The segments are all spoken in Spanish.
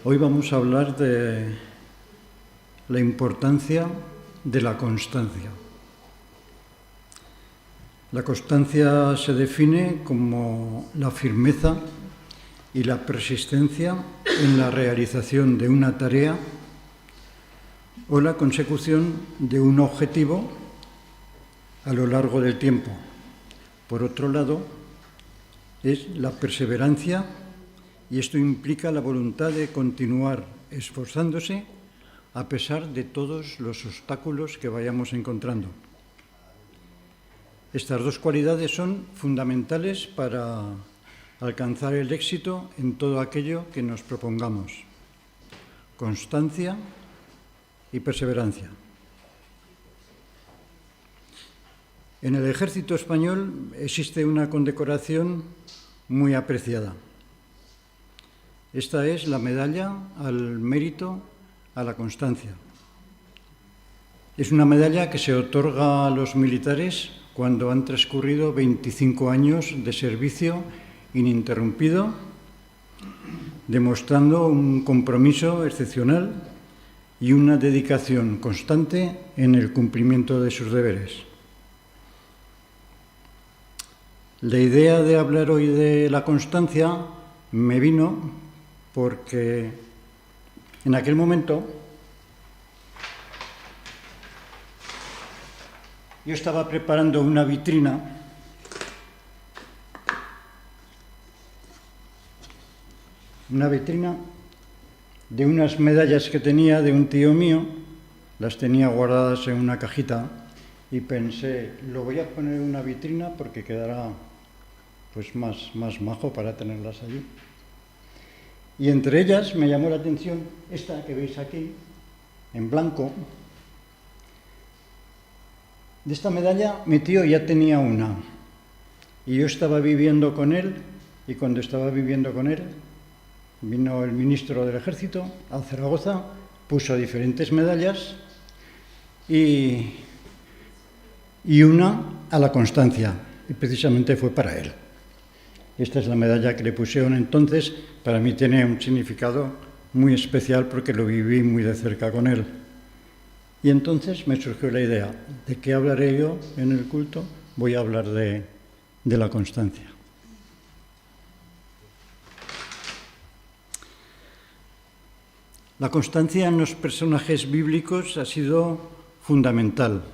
Hoy vamos a hablar de la importancia de la constancia. La constancia se define como la firmeza y la persistencia en la realización de una tarea o la consecución de un objetivo a lo largo del tiempo. Por otro lado, es la perseverancia, y esto implica la voluntad de continuar esforzándose a pesar de todos los obstáculos que vayamos encontrando. Estas dos cualidades son fundamentales para alcanzar el éxito en todo aquello que nos propongamos. Constancia y perseverancia. En el Ejército Español existe una condecoración muy apreciada. Esta es la medalla al mérito a la constancia. Es una medalla que se otorga a los militares cuando han transcurrido 25 años de servicio ininterrumpido, demostrando un compromiso excepcional y una dedicación constante en el cumplimiento de sus deberes. La idea de hablar hoy de la constancia me vino porque en aquel momento yo estaba preparando una vitrina de unas medallas que tenía de un tío mío, las tenía guardadas en una cajita y pensé, lo voy a poner en una vitrina porque quedará pues más majo para tenerlas allí. Y entre ellas me llamó la atención esta que veis aquí, en blanco. De esta medalla mi tío ya tenía una y yo estaba viviendo con él, y cuando estaba viviendo con él vino el ministro del Ejército a Zaragoza, puso diferentes medallas y una a la constancia, y precisamente fue para él. Esta es la medalla que le pusieron entonces. Para mí tiene un significado muy especial porque lo viví muy de cerca con él. Y entonces me surgió la idea, ¿de qué hablaré yo en el culto? Voy a hablar de la constancia. La constancia en los personajes bíblicos ha sido fundamental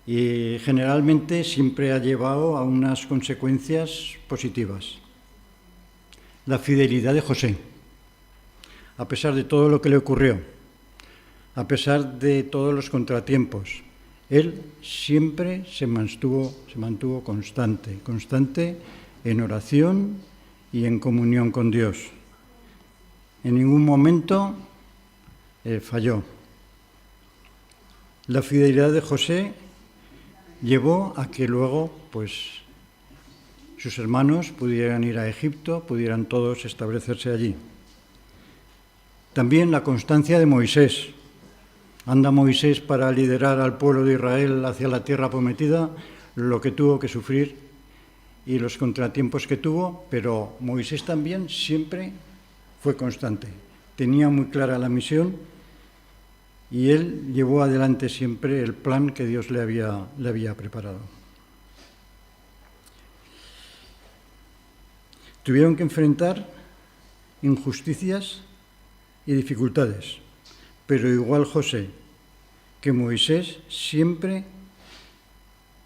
y generalmente siempre ha llevado a unas consecuencias positivas. La fidelidad de José, a pesar de todo lo que le ocurrió, a pesar de todos los contratiempos, él siempre se mantuvo constante en oración y en comunión con Dios. En ningún momento falló. La fidelidad de José llevó a que luego, sus hermanos pudieran ir a Egipto, pudieran todos establecerse allí. También la constancia de Moisés. Anda Moisés para liderar al pueblo de Israel hacia la tierra prometida, lo que tuvo que sufrir y los contratiempos que tuvo, pero Moisés también siempre fue constante. Tenía muy clara la misión y él llevó adelante siempre el plan que Dios le había preparado. Tuvieron que enfrentar injusticias y dificultades, pero igual José que Moisés siempre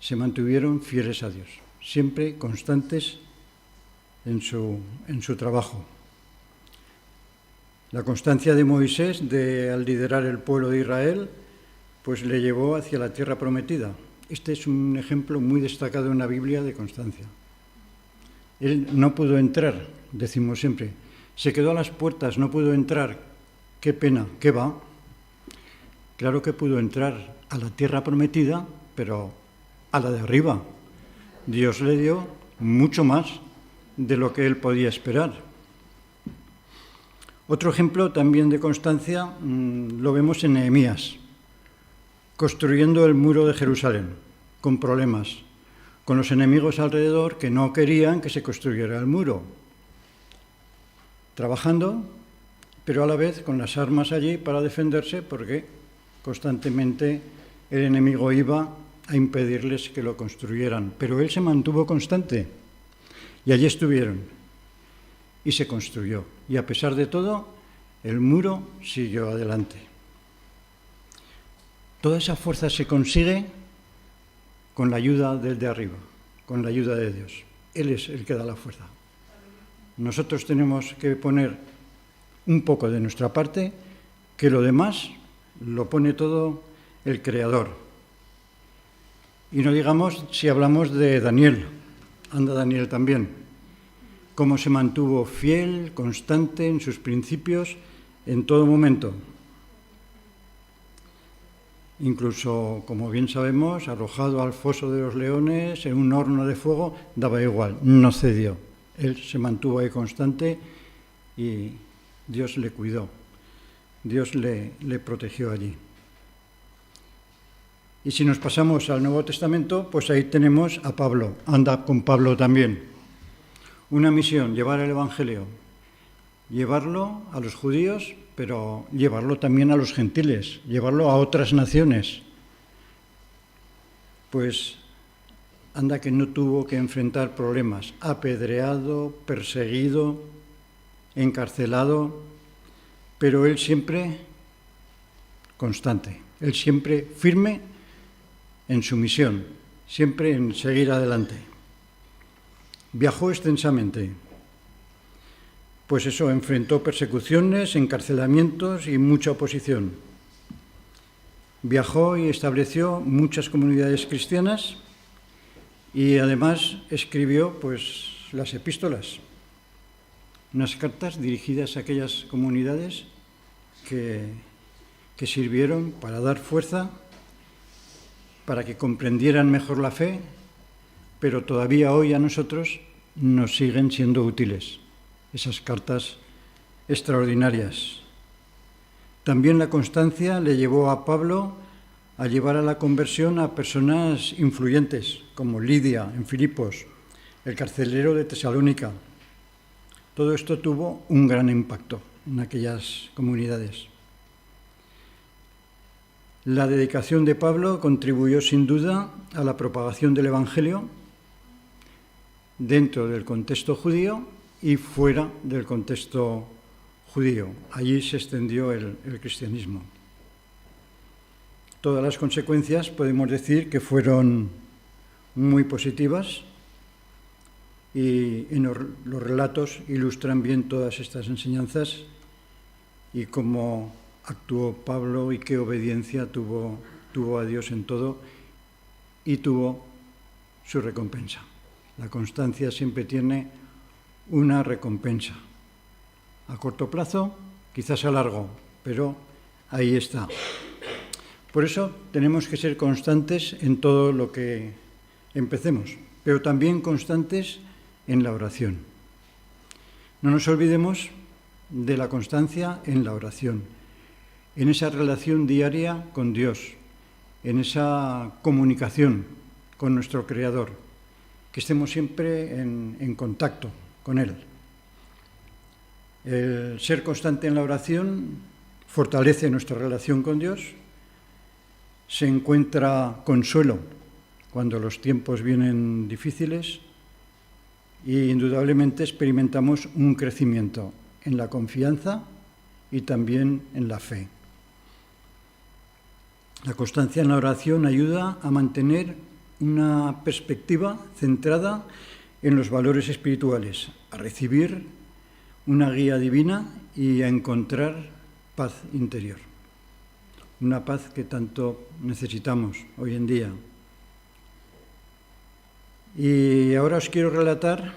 se mantuvieron fieles a Dios, siempre constantes en su trabajo. La constancia de Moisés al liderar el pueblo de Israel, le llevó hacia la tierra prometida. Este es un ejemplo muy destacado en la Biblia de constancia. Él no pudo entrar, decimos siempre. Se quedó a las puertas, no pudo entrar. Qué pena, ¿qué va? Claro que pudo entrar a la tierra prometida, pero a la de arriba. Dios le dio mucho más de lo que él podía esperar. Otro ejemplo también de constancia lo vemos en Nehemías, construyendo el muro de Jerusalén, con problemas, con los enemigos alrededor que no querían que se construyera el muro. Trabajando pero a la vez con las armas allí para defenderse, porque constantemente el enemigo iba a impedirles que lo construyeran. Pero él se mantuvo constante y allí estuvieron y se construyó. Y a pesar de todo, el muro siguió adelante. Toda esa fuerza se consigue con la ayuda del de arriba, con la ayuda de Dios. Él es el que da la fuerza. Nosotros tenemos que poner un poco de nuestra parte, que lo demás lo pone todo el Creador. Y no digamos si hablamos de Daniel, anda Daniel también, cómo se mantuvo fiel, constante en sus principios en todo momento. Incluso, como bien sabemos, arrojado al foso de los leones, en un horno de fuego, daba igual, no cedió. Él se mantuvo ahí constante y Dios le cuidó, Dios le protegió allí. Y si nos pasamos al Nuevo Testamento, pues ahí tenemos a Pablo, anda con Pablo también. Una misión, llevar el Evangelio, llevarlo a los judíos, pero llevarlo también a los gentiles, llevarlo a otras naciones. Pues anda que no tuvo que enfrentar problemas, apedreado, perseguido, encarcelado, pero él siempre constante, él siempre firme en su misión, siempre en seguir adelante. Viajó extensamente, pues eso, enfrentó persecuciones, encarcelamientos y mucha oposición. Viajó y estableció muchas comunidades cristianas y además escribió pues las epístolas, unas cartas dirigidas a aquellas comunidades que sirvieron para dar fuerza, para que comprendieran mejor la fe, pero todavía hoy a nosotros nos siguen siendo útiles esas cartas extraordinarias. También la constancia le llevó a Pablo a llevar a la conversión a personas influyentes, como Lidia en Filipos, el carcelero de Tesalónica. Todo esto tuvo un gran impacto en aquellas comunidades. La dedicación de Pablo contribuyó sin duda a la propagación del Evangelio dentro del contexto judío y fuera del contexto judío. Allí se extendió el cristianismo. Todas las consecuencias podemos decir que fueron muy positivas y los relatos ilustran bien todas estas enseñanzas y cómo actuó Pablo y qué obediencia tuvo a Dios en todo y tuvo su recompensa. La constancia siempre tiene una recompensa. A corto plazo, quizás a largo, pero ahí está. Por eso tenemos que ser constantes en todo lo que empecemos, pero también constantes en la oración. No nos olvidemos de la constancia en la oración, en esa relación diaria con Dios, en esa comunicación con nuestro Creador, que estemos siempre en contacto con Él. El ser constante en la oración fortalece nuestra relación con Dios, se encuentra consuelo cuando los tiempos vienen difíciles y indudablemente experimentamos un crecimiento en la confianza y también en la fe. La constancia en la oración ayuda a mantener una perspectiva centrada en los valores espirituales, a recibir una guía divina y a encontrar paz interior. Una paz que tanto necesitamos hoy en día. Y ahora os quiero relatar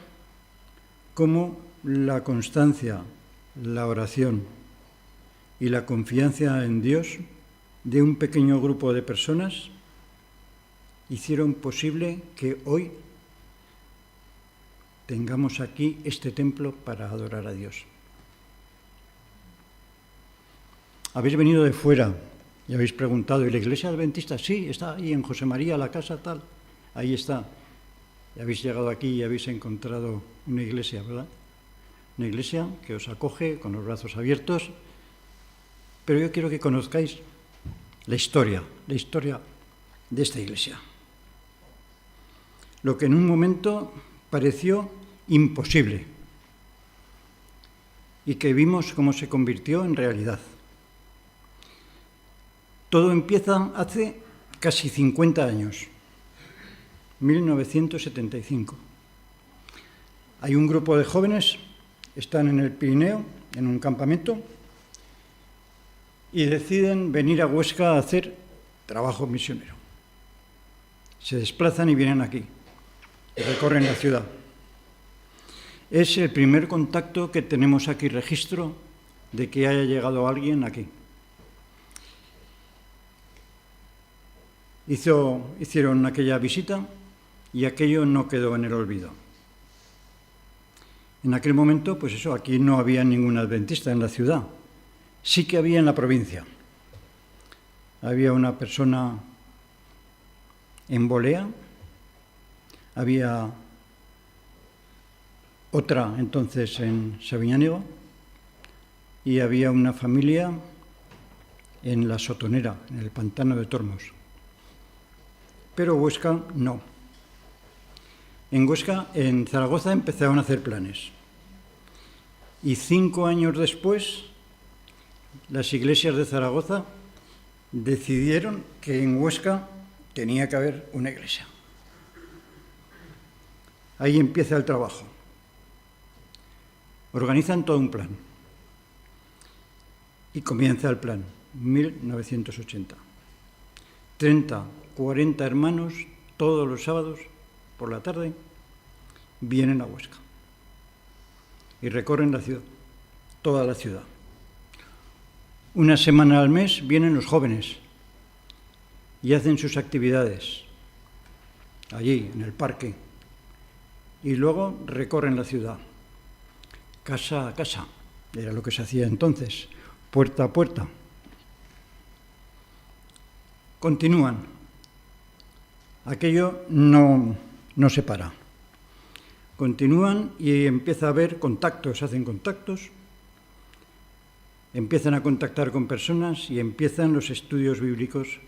cómo la constancia, la oración y la confianza en Dios de un pequeño grupo de personas hicieron posible que hoy tengamos aquí este templo para adorar a Dios. Habéis venido de fuera y habéis preguntado, ¿y la iglesia adventista? Sí, está ahí en José María, la casa tal, ahí está. Y habéis llegado aquí y habéis encontrado una iglesia, ¿verdad? una iglesia que os acoge con los brazos abiertos, pero yo quiero que conozcáis la historia de esta iglesia. Lo que en un momento pareció imposible y que vimos cómo se convirtió en realidad. Todo empieza hace casi 50 años, 1975. Hay un grupo de jóvenes, están en el Pirineo, en un campamento, y deciden venir a Huesca a hacer trabajo misionero. Se desplazan y vienen aquí, y recorren la ciudad. Es el primer contacto que tenemos aquí, registro de que haya llegado alguien aquí. Hicieron aquella visita y aquello no quedó en el olvido. En aquel momento, pues eso, aquí no había ningún adventista en la ciudad. Sí que había en la provincia. Había una persona en Bolea, había otra entonces en Sabiñánigo y había una familia en La Sotonera, en el pantano de Tormos. Pero Huesca no. En Huesca, en Zaragoza, empezaron a hacer planes. Y 5 años después, las iglesias de Zaragoza decidieron que en Huesca tenía que haber una iglesia. Ahí empieza el trabajo. Organizan todo un plan. Y comienza el plan, 1980. 30, 40 hermanos, todos los sábados, por la tarde, vienen a Huesca. Y recorren la ciudad, toda la ciudad. Una semana al mes vienen los jóvenes y hacen sus actividades allí, en el parque. Y luego recorren la ciudad, casa a casa, era lo que se hacía entonces, puerta a puerta. Continúan. Aquello no se para. Continúan y empieza a haber contactos, hacen contactos, empiezan a contactar con personas y empiezan los estudios bíblicos.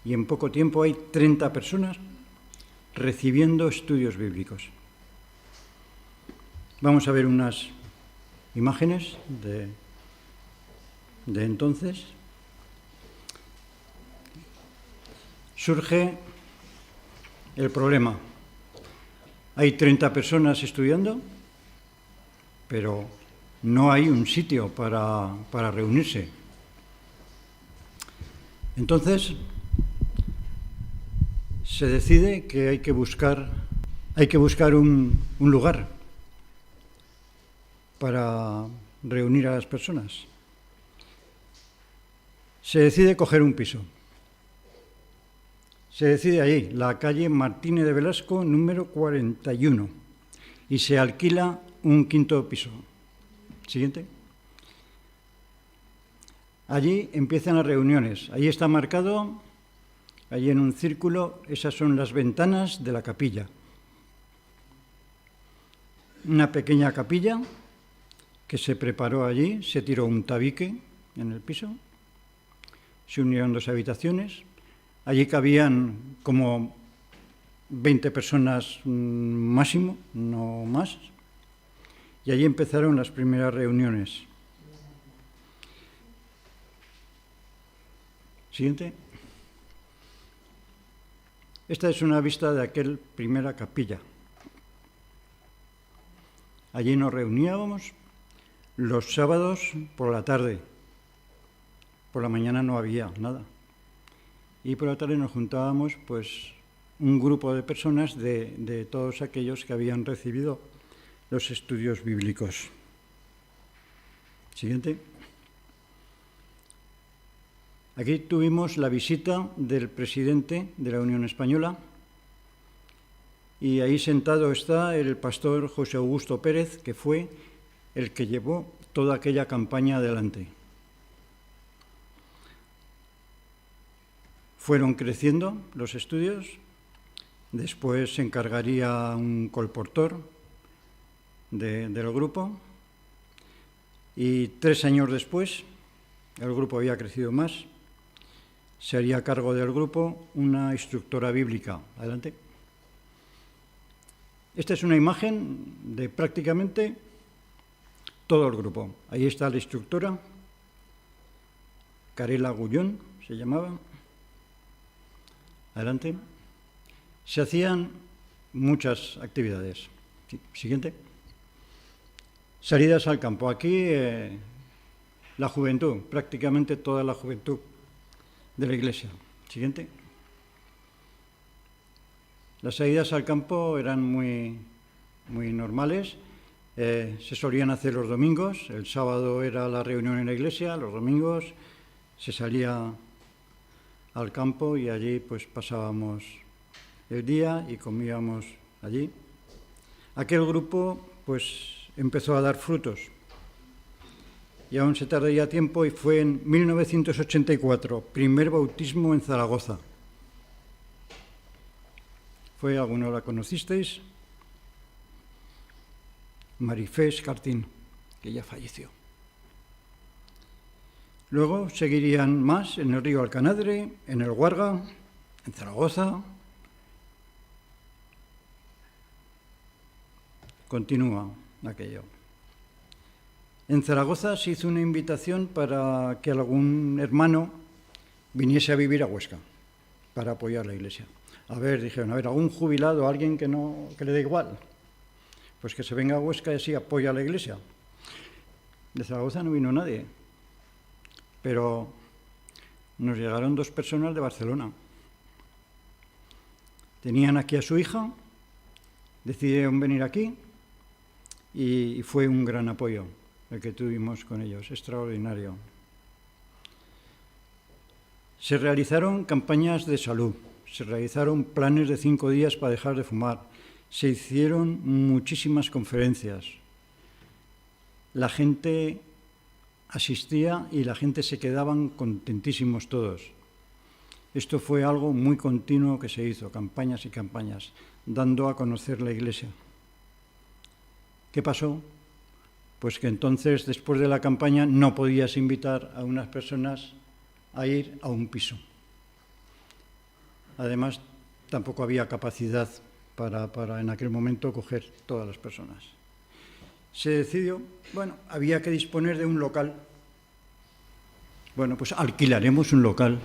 Y en poco tiempo hay 30 personas recibiendo estudios bíblicos. Vamos a ver unas imágenes de entonces. Surge el problema. Hay 30 personas estudiando, pero no hay un sitio para reunirse. Entonces, se decide que hay que buscar un lugar para reunir a las personas. Se decide coger un piso. Se decide allí, la calle Martínez de Velasco, número 41, y se alquila un 5.º piso. Siguiente. Allí empiezan las reuniones. Allí está marcado, allí en un círculo, esas son las ventanas de la capilla. Una pequeña capilla que se preparó allí, se tiró un tabique en el piso, se unieron 2 habitaciones. Allí cabían como 20 personas máximo, no más. Y allí empezaron las primeras reuniones. Siguiente. Esta es una vista de aquella primera capilla. Allí nos reuníamos los sábados por la tarde. Por la mañana no había nada. Y por la tarde nos juntábamos, pues, un grupo de personas de todos aquellos que habían recibido los estudios bíblicos. Siguiente. Aquí tuvimos la visita del presidente de la Unión Española y ahí sentado está el pastor José Augusto Pérez, que fue el que llevó toda aquella campaña adelante. Fueron creciendo los estudios, después se encargaría un colportor del grupo Y 3 años después, el grupo había crecido más, se haría cargo del grupo una instructora bíblica. Adelante. Esta es una imagen de prácticamente todo el grupo. Ahí está la instructora, Carela Gullón se llamaba. Adelante. Se hacían muchas actividades. Sí, siguiente. Salidas al campo. Aquí la juventud, prácticamente toda la juventud de la iglesia. Siguiente. Las salidas al campo eran muy normales. Se solían hacer los domingos. El sábado era la reunión en la iglesia. Los domingos se salía al campo y allí pues pasábamos el día y comíamos allí. Aquel grupo pues empezó a dar frutos y aún se tardaría tiempo, y fue en 1984, primer bautismo en Zaragoza. ¿Alguno la conocisteis? Marifé Escartín, que ya falleció. Luego seguirían más en el río Alcanadre, en el Guarga, en Zaragoza. Continúa aquello. En Zaragoza se hizo una invitación para que algún hermano viniese a vivir a Huesca para apoyar la iglesia. Dijeron, algún jubilado, alguien que le da igual, pues que se venga a Huesca y así apoya a la iglesia. De Zaragoza no vino nadie, pero nos llegaron 2 personas de Barcelona. Tenían aquí a su hija, decidieron venir aquí y fue un gran apoyo el que tuvimos con ellos, extraordinario. Se realizaron campañas de salud, se realizaron planes de 5 días para dejar de fumar, se hicieron muchísimas conferencias. La gente asistía y la gente se quedaban contentísimos todos. Esto fue algo muy continuo que se hizo, campañas y campañas, dando a conocer la iglesia. ¿Qué pasó? Pues que entonces, después de la campaña, no podías invitar a unas personas a ir a un piso. Además, tampoco había capacidad para en aquel momento coger todas las personas. Se decidió, había que disponer de un local. Pues alquilaremos un local.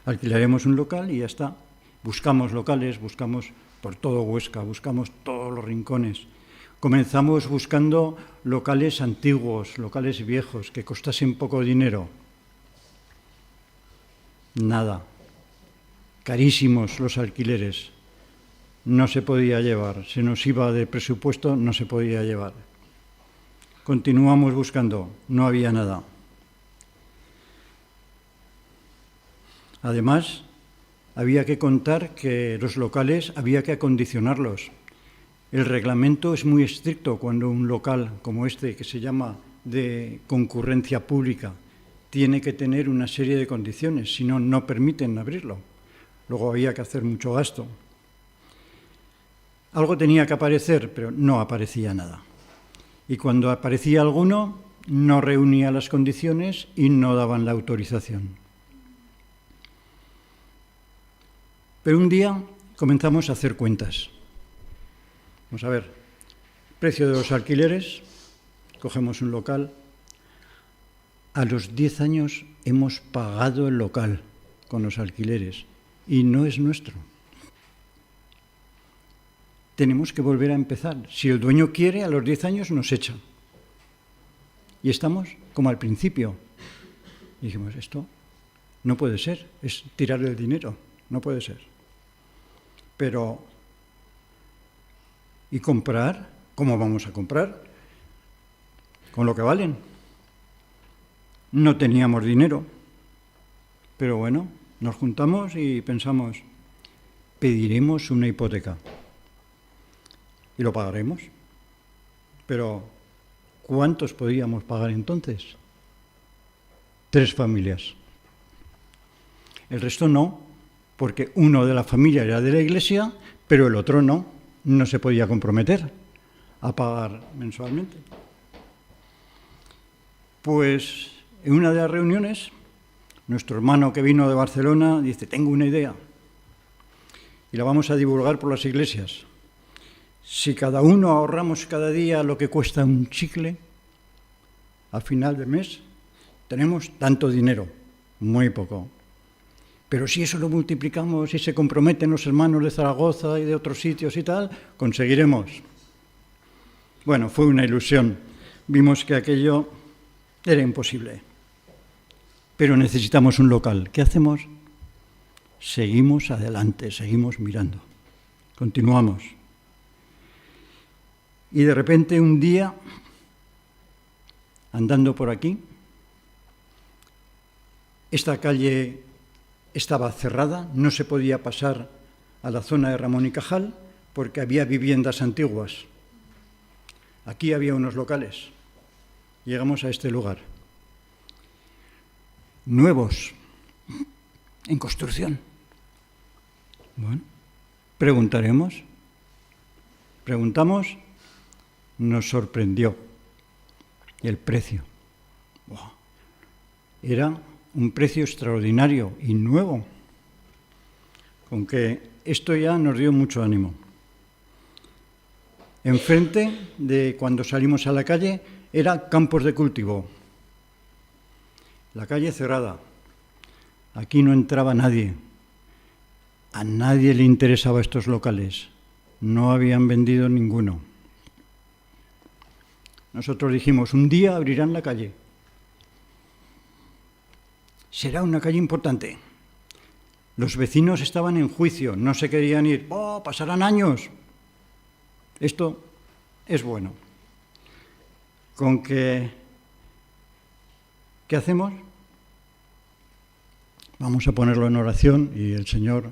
Alquilaremos un local y ya está. Buscamos locales, buscamos por todo Huesca, buscamos todos los rincones. Comenzamos buscando locales antiguos, locales viejos, que costasen poco dinero. Nada. Carísimos los alquileres. No se podía llevar. Se nos iba de presupuesto, no se podía llevar. Continuamos buscando. No había nada. Además, había que contar que los locales había que acondicionarlos. El reglamento es muy estricto cuando un local como este, que se llama de concurrencia pública, tiene que tener una serie de condiciones, si no, no permiten abrirlo. Luego había que hacer mucho gasto. Algo tenía que aparecer, pero no aparecía nada. Y cuando aparecía alguno, no reunía las condiciones y no daban la autorización. Pero un día comenzamos a hacer cuentas. Vamos a ver, precio de los alquileres, cogemos un local. A los 10 años hemos pagado el local con los alquileres y no es nuestro. Tenemos que volver a empezar. Si el dueño quiere, a los 10 años nos echa. Y estamos como al principio. Y dijimos, esto no puede ser, es tirar el dinero, no puede ser. Pero, ¿y comprar? ¿Cómo vamos a comprar? Con lo que valen. No teníamos dinero, pero bueno, nos juntamos y pensamos, pediremos una hipoteca y lo pagaremos. Pero, ¿cuántos podíamos pagar entonces? 3 familias. El resto no, porque uno de la familia era de la iglesia, pero el otro no se podía comprometer a pagar mensualmente. Pues en una de las reuniones, nuestro hermano que vino de Barcelona dice, tengo una idea y la vamos a divulgar por las iglesias. Si cada uno ahorramos cada día lo que cuesta un chicle, al final del mes tenemos tanto dinero, muy poco. Pero si eso lo multiplicamos y se comprometen los hermanos de Zaragoza y de otros sitios y tal, conseguiremos. Bueno, fue una ilusión. Vimos que aquello era imposible. Pero necesitamos un local. ¿Qué hacemos? Seguimos adelante, seguimos mirando. Continuamos. Y de repente un día, andando por aquí, esta calle estaba cerrada, no se podía pasar a la zona de Ramón y Cajal porque había viviendas antiguas. Aquí había unos locales. Llegamos a este lugar. Nuevos, en construcción. Bueno, preguntamos, nos sorprendió el precio. Wow. Era un precio extraordinario y nuevo, con que esto ya nos dio mucho ánimo. Enfrente de cuando salimos a la calle era campos de cultivo. La calle cerrada. Aquí no entraba nadie. A nadie le interesaba estos locales. No habían vendido ninguno. Nosotros dijimos, un día abrirán la calle. Será una calle importante. Los vecinos estaban en juicio, no se querían ir. ¡Oh, pasarán años! Esto es bueno. Con que, ¿qué hacemos? Vamos a ponerlo en oración y el Señor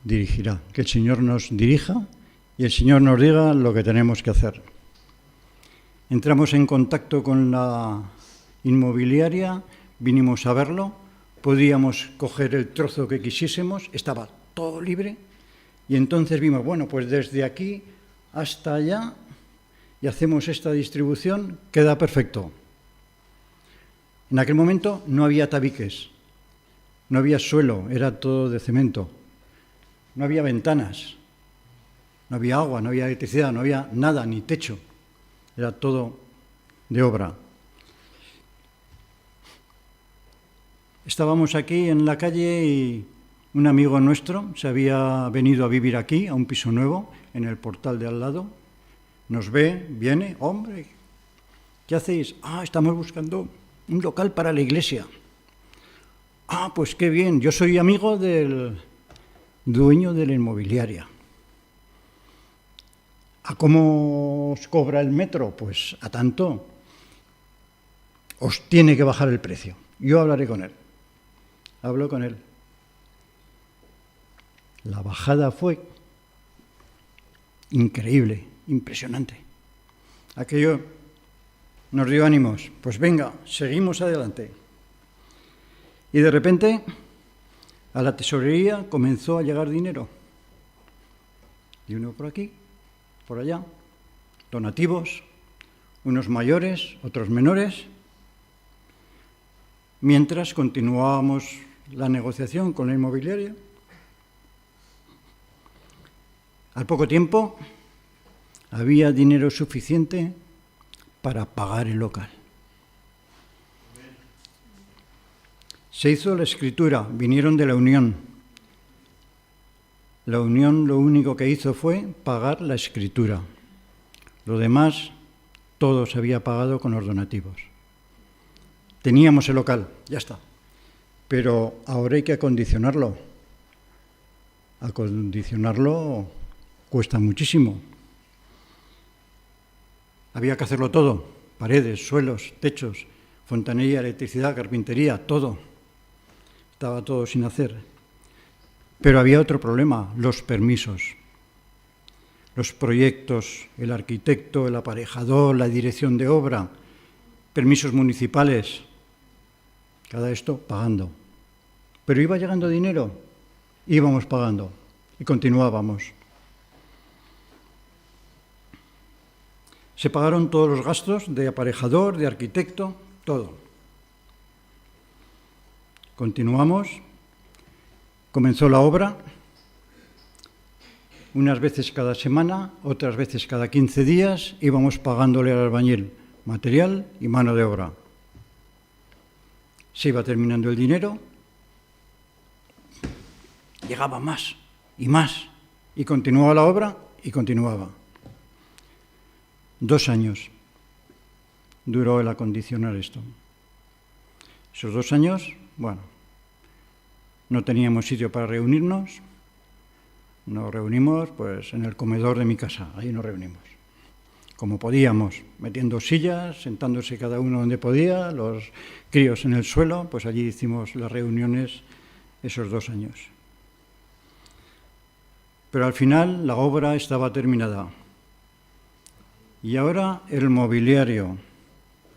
dirigirá. Que el Señor nos dirija y el Señor nos diga lo que tenemos que hacer. Entramos en contacto con la inmobiliaria, vinimos a verlo, podíamos coger el trozo que quisiésemos, estaba todo libre, y entonces vimos, bueno, pues desde aquí hasta allá, y hacemos esta distribución, queda perfecto. En aquel momento no había tabiques, no había suelo, era todo de cemento, no había ventanas, no había agua, no había electricidad, no había nada, ni techo, era todo de obra. Estábamos aquí en la calle y un amigo nuestro se había venido a vivir aquí, a un piso nuevo, en el portal de al lado. Nos ve, viene, hombre, ¿qué hacéis? Estamos buscando un local para la iglesia. Pues qué bien, yo soy amigo del dueño de la inmobiliaria. ¿A cómo os cobra el metro? Pues a tanto. Os tiene que bajar el precio. Yo hablaré con él. Habló con él. La bajada fue increíble, impresionante. Aquello nos dio ánimos. Pues venga, seguimos adelante. Y de repente a la tesorería comenzó a llegar dinero. Y uno por aquí, por allá, donativos, unos mayores, otros menores. Mientras continuábamos la negociación con la inmobiliaria, al poco tiempo había dinero suficiente para pagar el local. Se hizo la escritura, vinieron de la Unión. La Unión lo único que hizo fue pagar la escritura. Lo demás, todo se había pagado con los donativos. Teníamos el local, ya está. Pero ahora hay que acondicionarlo. Acondicionarlo cuesta muchísimo. Había que hacerlo todo. Paredes, suelos, techos, fontanería, electricidad, carpintería, todo. Estaba todo sin hacer. Pero había otro problema, los permisos. Los proyectos, el arquitecto, el aparejador, la dirección de obra, permisos municipales. Cada esto pagando. Pero iba llegando dinero, íbamos pagando y continuábamos. Se pagaron todos los gastos de aparejador, de arquitecto, todo. Continuamos. Comenzó la obra, unas veces cada semana, otras veces cada 15 días, íbamos pagándole al albañil material y mano de obra. Se iba terminando el dinero, llegaba más, y continuaba la obra y continuaba. 2 años duró el acondicionar esto. Esos 2 años, bueno, no teníamos sitio para reunirnos. Nos reunimos pues en el comedor de mi casa, ahí nos reunimos. Como podíamos, metiendo sillas, sentándose cada uno donde podía, los críos en el suelo, pues allí hicimos las reuniones esos 2 años. Pero al final la obra estaba terminada. Y ahora el mobiliario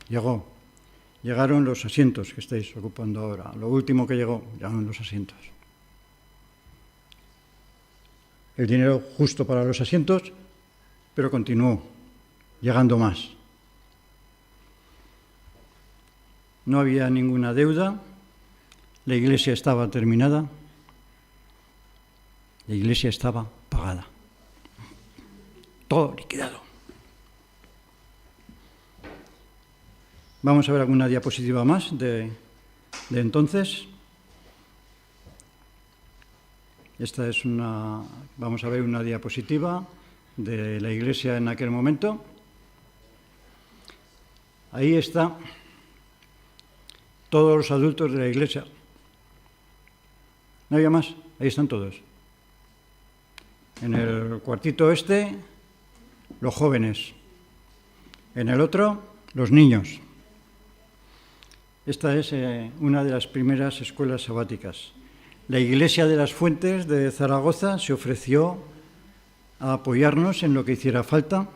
llegó. Llegaron los asientos que estáis ocupando ahora. Lo último que llegó, llegaron los asientos. El dinero justo para los asientos, pero continuó llegando más. No había ninguna deuda. La iglesia estaba terminada. La iglesia estaba pagada. Todo liquidado. Vamos a ver alguna diapositiva más de entonces. Vamos a ver una diapositiva de la iglesia en aquel momento. Ahí está todos los adultos de la iglesia. No había más, ahí están todos. En el cuartito este, los jóvenes. En el otro, los niños. Esta es una de las primeras escuelas sabáticas. La Iglesia de las Fuentes de Zaragoza se ofreció a apoyarnos en lo que hiciera falta,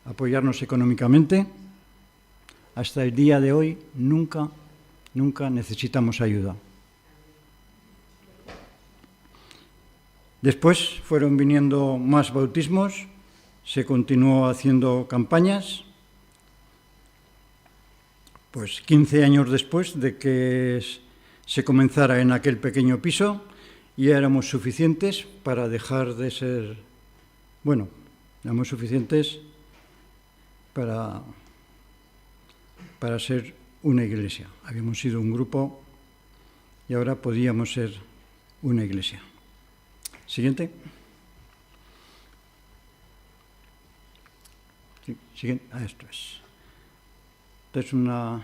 apoyarnos económicamente. Hasta el día de hoy nunca necesitamos ayuda. Después fueron viniendo más bautismos, se continuó haciendo campañas. Pues 15 años después de que se comenzara en aquel pequeño piso, ya éramos suficientes para dejar de ser, éramos suficientes para ser una iglesia. Habíamos sido un grupo y ahora podíamos ser una iglesia. Siguiente. Siguiente. Esto es. Esta es una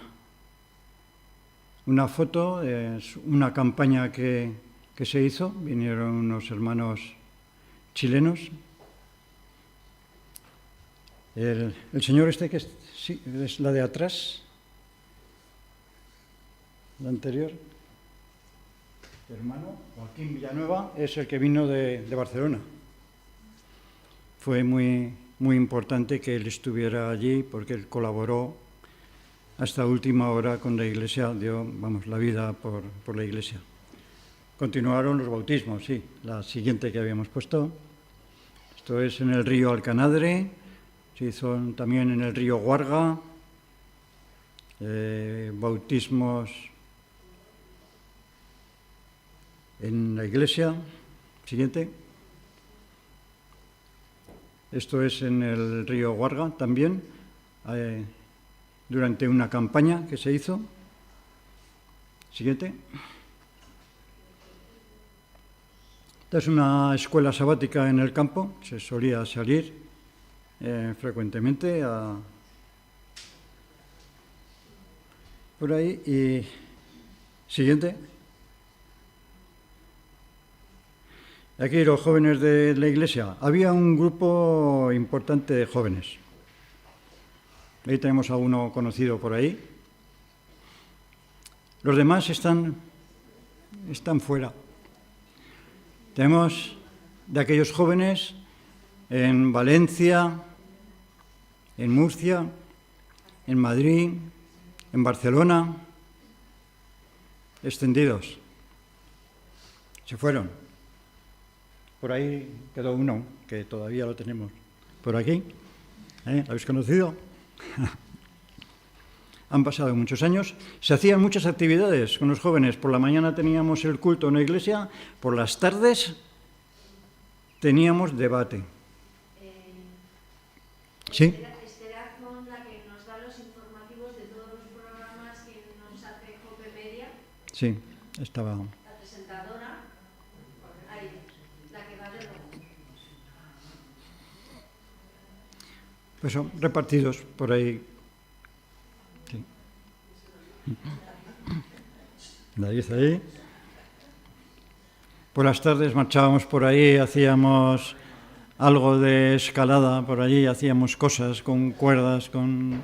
foto, es una campaña que se hizo. Vinieron unos hermanos chilenos. El señor este, que es la de atrás, la anterior, hermano Joaquín Villanueva, es el que vino de Barcelona. Fue muy importante que él estuviera allí porque él colaboró hasta última hora con la iglesia, dio la vida por la iglesia. Continuaron los bautismos, sí, la siguiente que habíamos puesto. Esto es en el río Alcanadre, se hizo también en el río Guarga, bautismos en la iglesia. Siguiente. Esto es en el río Guarga también, durante una campaña que se hizo. Siguiente. Esta es una escuela sabática en el campo, se solía salir frecuentemente por ahí. Y siguiente. Aquí los jóvenes de la iglesia. Había un grupo importante de jóvenes. Ahí tenemos a uno conocido por ahí. Los demás están fuera. Tenemos de aquellos jóvenes en Valencia, en Murcia, en Madrid, en Barcelona, extendidos. Se fueron. Por ahí quedó uno, que todavía lo tenemos por aquí. ¿La habéis conocido? Han pasado muchos años. Se hacían muchas actividades con los jóvenes. Por la mañana teníamos el culto en la iglesia, por las tardes teníamos debate. ¿Sí? Estará con la que nos da los informativos de todos los programas que nos hace Cope Media. Sí, estaba. La presentadora, ahí, la que va de rojo. Pues son repartidos por ahí. Sí. David ahí. Por las tardes marchábamos por ahí, hacíamos algo de escalada por allí, hacíamos cosas con cuerdas, con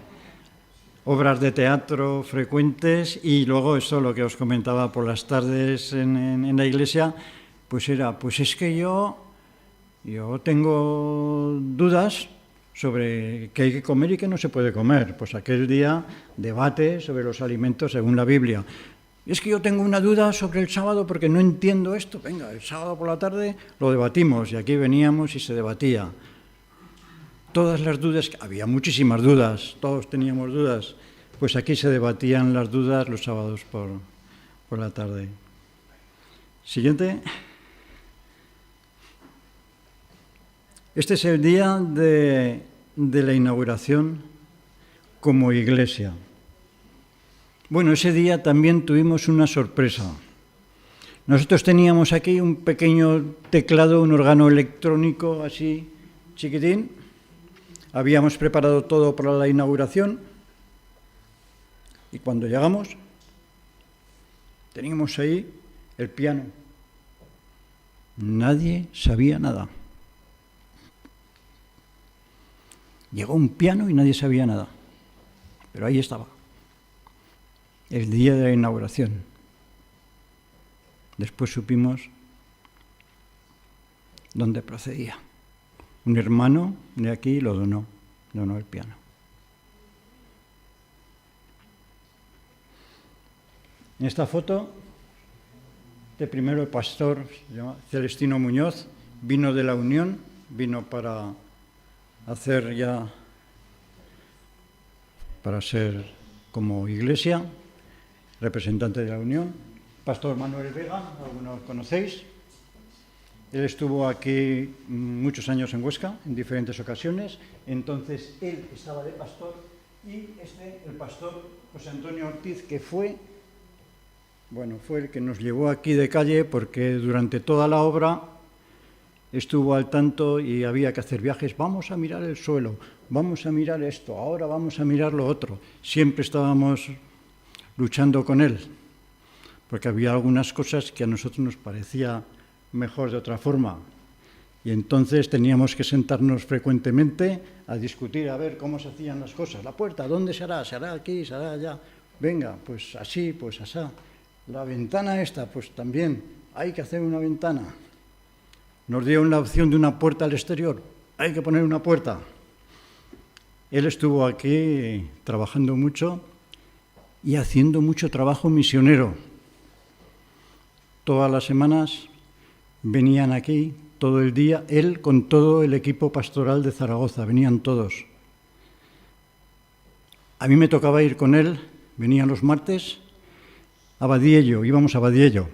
obras de teatro frecuentes, y luego eso, lo que os comentaba por las tardes en la iglesia, pues era, pues es que yo tengo dudas sobre qué hay que comer y qué no se puede comer. Pues aquel día debate sobre los alimentos según la Biblia. Es que yo tengo una duda sobre el sábado porque no entiendo esto. Venga, el sábado por la tarde lo debatimos, y aquí veníamos y se debatía. Todas las dudas, había muchísimas dudas, todos teníamos dudas, pues aquí se debatían las dudas los sábados por la tarde. Siguiente. Este es el día de la inauguración como iglesia. Bueno, ese día también tuvimos una sorpresa. Nosotros teníamos aquí un pequeño teclado, un órgano electrónico así chiquitín. Habíamos preparado todo para la inauguración y cuando llegamos teníamos ahí el piano. Nadie sabía nada. Llegó un piano y nadie sabía nada, pero ahí estaba, el día de la inauguración. Después supimos dónde procedía. Un hermano de aquí lo donó el piano. En esta foto, de primero el pastor, se llama Celestino Muñoz, vino de la Unión, vino para hacer ya, para ser como iglesia, representante de la Unión. Pastor Manuel Vega, algunos conocéis. Él estuvo aquí muchos años en Huesca, en diferentes ocasiones. Entonces, él estaba de pastor, y el pastor José Antonio Ortiz, que fue el que nos llevó aquí de calle, porque durante toda la obra estuvo al tanto y había que hacer viajes. Vamos a mirar el suelo, vamos a mirar esto, ahora vamos a mirar lo otro. Siempre estábamos luchando con él, porque había algunas cosas que a nosotros nos parecía mejor de otra forma. Y entonces teníamos que sentarnos frecuentemente a discutir, a ver cómo se hacían las cosas. La puerta, ¿dónde se hará? ¿Se hará aquí? ¿Se hará allá? Venga, pues así, pues así. La ventana esta, pues también hay que hacer una ventana. Nos dieron la opción de una puerta al exterior. Hay que poner una puerta. Él estuvo aquí trabajando mucho y haciendo mucho trabajo misionero. Todas las semanas venían aquí, todo el día, él con todo el equipo pastoral de Zaragoza, venían todos. A mí me tocaba ir con él, venían los martes a Badiello, íbamos a Badiello.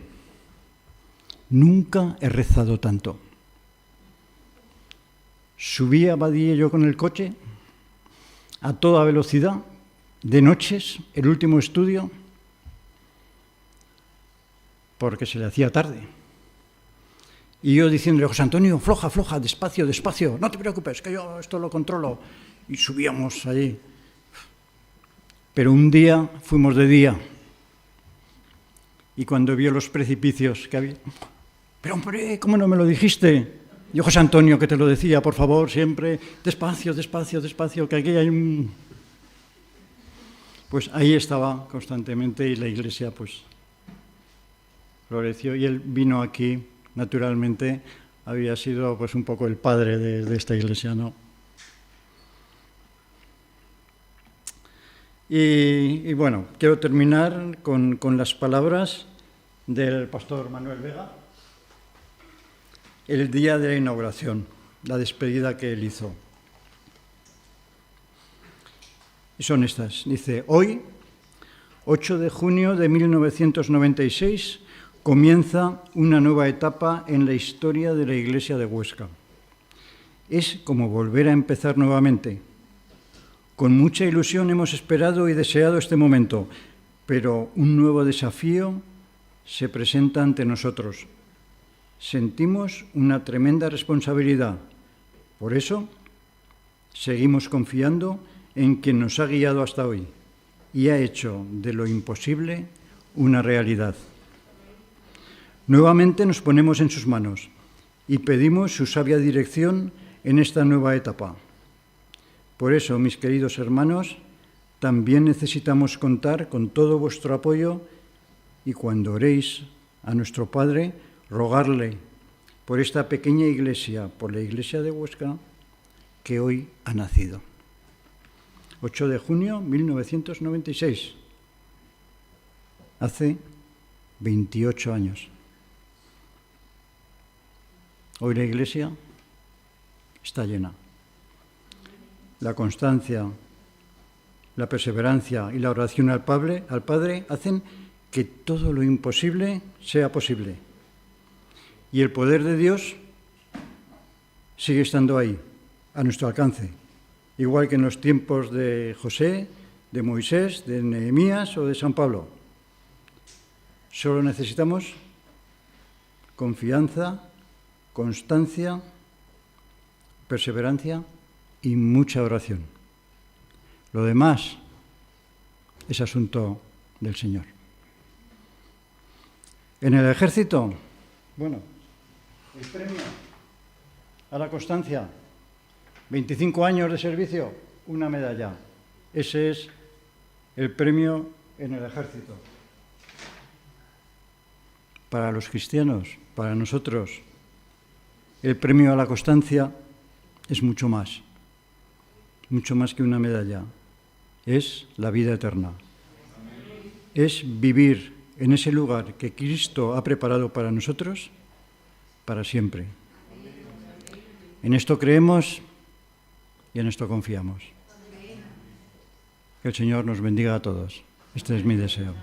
Nunca he rezado tanto. Subía a Badiello con el coche a toda velocidad, de noches, el último estudio, porque se le hacía tarde. Y yo diciéndole, José Antonio, floja, floja, despacio, despacio, no te preocupes, que yo esto lo controlo. Y subíamos allí. Pero un día fuimos de día, y cuando vio los precipicios que había, pero hombre, ¿cómo no me lo dijiste? Yo, José Antonio, que te lo decía, por favor, siempre, despacio, despacio, despacio, que aquí hay un... Pues ahí estaba constantemente, y la iglesia pues floreció, y él vino aquí, naturalmente, había sido pues un poco el padre de esta iglesia, ¿no? Y bueno, quiero terminar con las palabras del pastor Manuel Vega, el día de la inauguración, la despedida que él hizo. son estas. Dice, hoy, 8 de junio de 1996, comienza una nueva etapa en la historia de la Iglesia de Huesca. Es como volver a empezar nuevamente. Con mucha ilusión hemos esperado y deseado este momento, pero un nuevo desafío se presenta ante nosotros. Sentimos una tremenda responsabilidad. Por eso, seguimos confiando en quien nos ha guiado hasta hoy y ha hecho de lo imposible una realidad. Nuevamente nos ponemos en sus manos y pedimos su sabia dirección en esta nueva etapa. Por eso, mis queridos hermanos, también necesitamos contar con todo vuestro apoyo y cuando oréis a nuestro Padre, rogarle por esta pequeña iglesia, por la Iglesia de Huesca, que hoy ha nacido. 8 de junio de 1996, hace 28 años. Hoy la Iglesia está llena. La constancia, la perseverancia y la oración al Padre hacen que todo lo imposible sea posible. Y el poder de Dios sigue estando ahí, a nuestro alcance, igual que en los tiempos de José, de Moisés, de Nehemías o de San Pablo. Solo necesitamos confianza, constancia, perseverancia y mucha oración. Lo demás es asunto del Señor. En el ejército, el premio a la constancia, 25 años de servicio, una medalla. Ese es el premio en el ejército. Para los cristianos, para nosotros, el premio a la constancia es mucho más que una medalla. Es la vida eterna. Es vivir en ese lugar que Cristo ha preparado para nosotros para siempre. En esto creemos y en esto confiamos. Que el Señor nos bendiga a todos. Este es mi deseo.